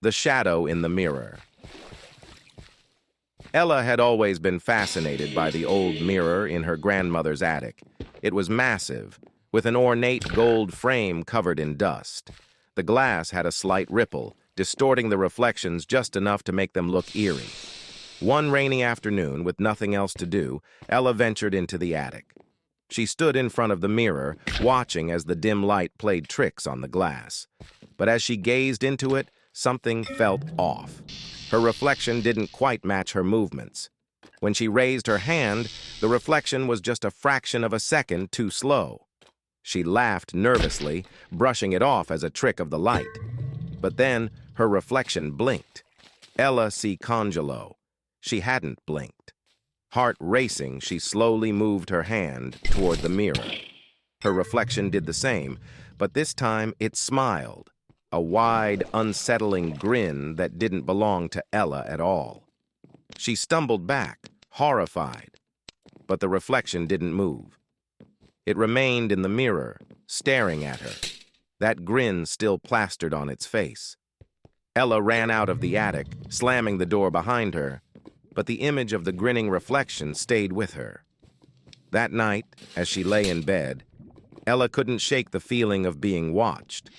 The shadow in the mirror. Ella had always been fascinated by the old mirror in her grandmother's attic. It was massive, with an ornate gold frame covered in dust. The glass had a slight ripple, distorting the reflections just enough to make them look eerie. One rainy afternoon, with nothing else to do, Ella ventured into the attic. She stood in front of the mirror, watching as the dim light played tricks on the glass. But as she gazed into it, something felt off. Her reflection didn't quite match her movements. When she raised her hand, the reflection was just a fraction of a second too slow. She laughed nervously, brushing it off as a trick of the light. But then her reflection blinked. Ella si congelo. She hadn't blinked. Heart racing, she slowly moved her hand toward the mirror. Her reflection did the same, but this time it smiled. A wide, unsettling grin that didn't belong to Ella at all. She stumbled back, horrified, but the reflection didn't move. It remained in the mirror, staring at her, that grin still plastered on its face. Ella ran out of the attic, slamming the door behind her, but the image of the grinning reflection stayed with her. That night, as she lay in bed, Ella couldn't shake the feeling of being watched.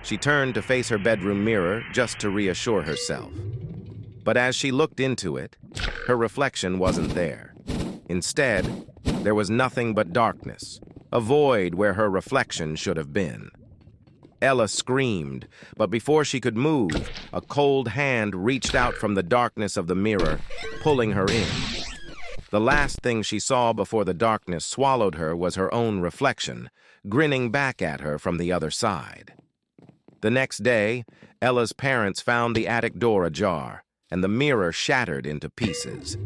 She turned to face her bedroom mirror just to reassure herself. But as she looked into it, her reflection wasn't there. Instead, there was nothing but darkness, a void where her reflection should have been. Ella screamed, but before she could move, a cold hand reached out from the darkness of the mirror, pulling her in. The last thing she saw before the darkness swallowed her was her own reflection, grinning back at her from the other side. The next day, Ella's parents found the attic door ajar, and the mirror shattered into pieces.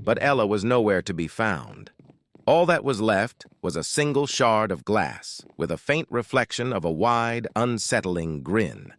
But Ella was nowhere to be found. All that was left was a single shard of glass, with a faint reflection of a wide, unsettling grin.